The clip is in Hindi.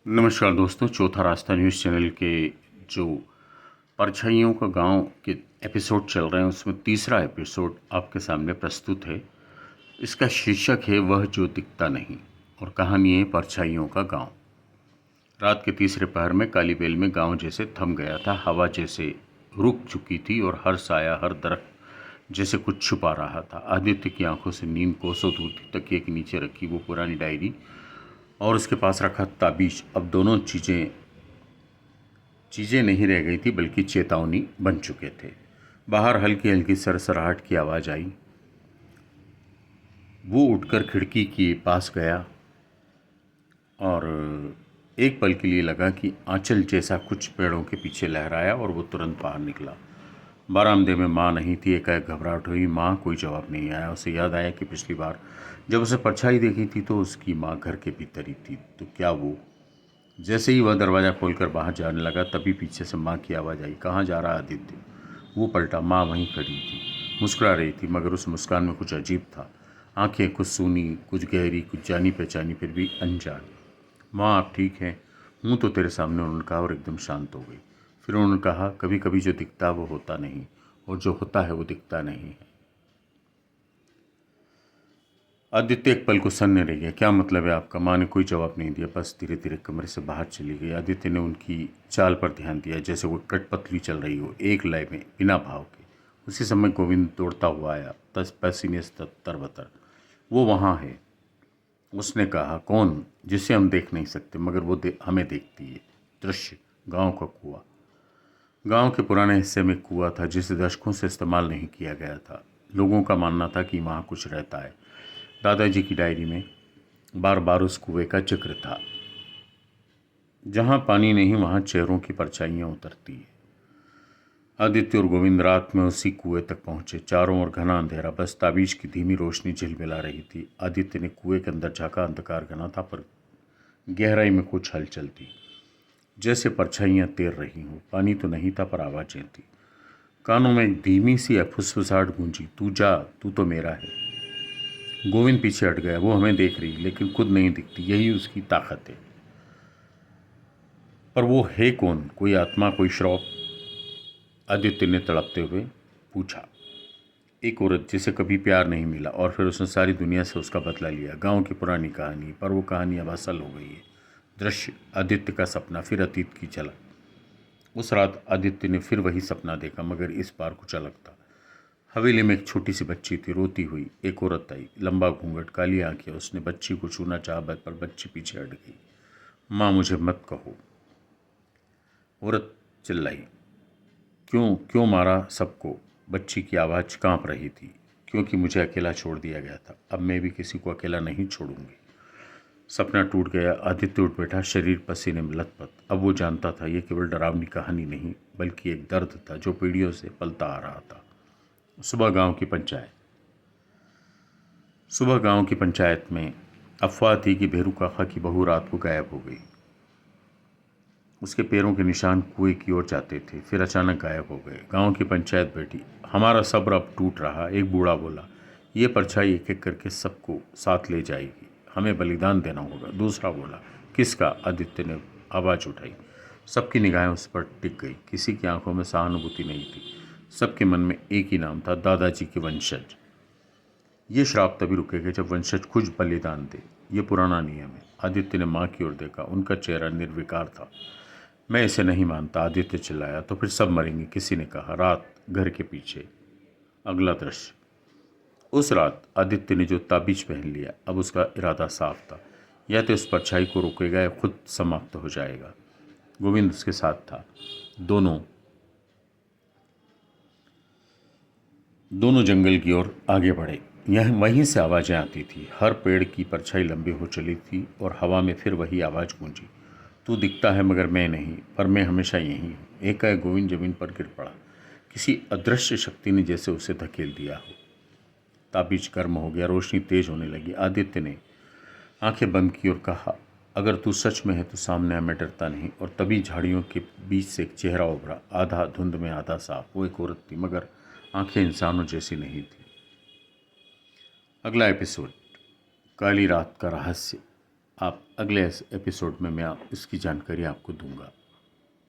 नमस्कार दोस्तों, चौथा रास्ता न्यूज़ चैनल के जो परछाइयों का गांव के एपिसोड चल रहे हैं उसमें तीसरा एपिसोड आपके सामने प्रस्तुत है। इसका शीर्षक है वह जो दिखता नहीं और कहानी है परछाइयों का गांव। रात के तीसरे पहर में काली बेल में गांव जैसे थम गया था। हवा जैसे रुक चुकी थी और हर साया हर दरख्त जैसे कुछ छुपा रहा था। आदित्य की आंखों से नींद कोसों दूर थी। तकिए के नीचे रखी वो पुरानी डायरी और उसके पास रखा ताबीज अब दोनों चीज़ें नहीं रह गई थी बल्कि चेतावनी बन चुके थे। बाहर हल्की हल्की सरसराहट की आवाज़ आई। वो उठकर खिड़की के पास गया और एक पल के लिए लगा कि आंचल जैसा कुछ पेड़ों के पीछे लहराया और वो तुरंत बाहर निकला। बरामदे में माँ नहीं थी। एकाएक घबराहट हुई। माँ कोई जवाब नहीं आया। उसे याद आया कि पिछली बार जब उसे परछाई देखी थी तो उसकी माँ घर के भीतर ही थी। तो क्या वो? जैसे ही वह दरवाज़ा खोलकर बाहर जाने लगा तभी पीछे से माँ की आवाज़ आई, कहाँ जा रहा आदित्य? वो पलटा। माँ वहीं खड़ी थी, मुस्कुरा रही थी, मगर उस मुस्कान में कुछ अजीब था। आंखें कुछ सूनी, कुछ गहरी, कुछ जानी पहचानी, फिर भी अनजान। माँ आप ठीक हैं? हूँ तो तेरे सामने, उन्होंने कहा और एकदम शांत हो गई। फिर उन्होंने कहा, कभी कभी जो दिखता वो होता नहीं और जो होता है वो दिखता नहीं है। आदित्य एक पल को सन्ने रह गया। क्या मतलब है आपका? माँ ने कोई जवाब नहीं दिया, बस धीरे धीरे कमरे से बाहर चली गई। आदित्य ने उनकी चाल पर ध्यान दिया, जैसे वो कठपुतली चल रही हो, एक लय में, बिना भाव के। उसी समय गोविंद दौड़ता हुआ आया, पसीने से तरबतर। वो वहाँ है, उसने कहा। कौन? जिसे हम देख नहीं सकते मगर वो हमें देखती है। दृश्य, गांव का कुआं। गांव के पुराने हिस्से में कुआं था जिसे दशकों से इस्तेमाल नहीं किया गया था। लोगों का मानना था कि वहाँ कुछ रहता है। दादाजी की डायरी में बार बार उस कुएं का जिक्र था। जहाँ पानी नहीं वहाँ चेहरों की परछाइयाँ उतरती है। आदित्य और गोविंद रात में उसी कुएं तक पहुंचे। चारों ओर घना अंधेरा, बस ताबीज की धीमी रोशनी झिलमिला रही थी। आदित्य ने कुएं के अंदर झांका। अंधकार घना था पर गहराई में कुछ हलचल थी, जैसे परछाइयाँ तैर रही हों। पानी तो नहीं था पर आवाज़ें थी। कानों में एक धीमी सी फुसफुसाहट गूंजी, तू जा, तू तो मेरा है। गोविंद पीछे हट गया। वो हमें देख रही लेकिन खुद नहीं दिखती, यही उसकी ताकत है। पर वो है कौन? कोई आत्मा, कोई श्रौप? आदित्य ने तड़पते हुए पूछा। एक औरत जिसे कभी प्यार नहीं मिला और फिर उसने सारी दुनिया से उसका बदला लिया। गांव की पुरानी कहानी, पर वो कहानी अब असल हो गई है। दृश्य, आदित्य का सपना, फिर अतीत की झलक। उस रात आदित्य ने फिर वही सपना देखा, मगर इस बार कुछ अलग था। हवेली में एक छोटी सी बच्ची थी, रोती हुई। एक औरत आई, लंबा घूंघट, काली आंखें। उसने बच्ची को छूना चाहा पर बच्ची पीछे हट गई। माँ मुझे मत कहो, औरत चिल्लाई। क्यों क्यों मारा सबको? बच्ची की आवाज़ कांप रही थी। क्योंकि मुझे अकेला छोड़ दिया गया था। अब मैं भी किसी को अकेला नहीं छोड़ूंगी। सपना टूट गया। आदित्य उठ बैठा, शरीर पसीने में लथपथ। अब वो जानता था ये केवल डरावनी कहानी नहीं बल्कि एक दर्द था जो पीढ़ियों से पलता आ रहा था। सुबह गांव की पंचायत। सुबह गांव की पंचायत में अफवाह थी कि भेरू काका की बहू रात को गायब हो गई। उसके पैरों के निशान कुएं की ओर जाते थे, फिर अचानक गायब हो गए। गांव की पंचायत बैठी। हमारा सब्र अब टूट रहा। एक बूढ़ा बोला, ये परछाई एक एक करके सबको साथ ले जाएगी, हमें बलिदान देना होगा। दूसरा बोला, किसका? आदित्य ने आवाज़ उठाई। सबकी निगाहें उस पर टिक गई। किसी की आंखों में सहानुभूति नहीं थी, सबके मन में एक ही नाम था, दादाजी के वंशज। ये श्राप तभी रुकेगा जब वंशज खुद बलिदान दे। ये पुराना नियम है। आदित्य ने माँ की ओर देखा, उनका चेहरा निर्विकार था। मैं इसे नहीं मानता, आदित्य चिल्लाया। तो फिर सब मरेंगे, किसी ने कहा। रात, घर के पीछे। अगला दृश्य। उस रात आदित्य ने जो ताबीज पहन लिया, अब उसका इरादा साफ था। या तो इस परछाई को रोकेगा या खुद समाप्त हो जाएगा। गोविंद उसके साथ था। दोनों दोनों जंगल की ओर आगे बढ़े। यह वहीं से आवाज़ें आती थी। हर पेड़ की परछाई लंबी हो चली थी और हवा में फिर वही आवाज़ गूंजी, तू दिखता है मगर मैं नहीं, पर मैं हमेशा यहीं हूँ। एकाएक गोविंद जमीन पर गिर पड़ा। किसी अदृश्य शक्ति ने जैसे उसे धकेल दिया हो। ताबीज गर्म हो गया, रोशनी तेज होने लगी। आदित्य ने आंखें बंद की और कहा, अगर तू सच में है तो सामने आ, मैं डरता नहीं। और तभी झाड़ियों के बीच से एक चेहरा उभरा, आधा धुंध में आधा साफ। वो एक औरत थी मगर आंखें इंसानों जैसी नहीं थी। अगला एपिसोड, काली रात का रहस्य। आप अगले एपिसोड में मैं इसकी जानकारी आपको दूंगा।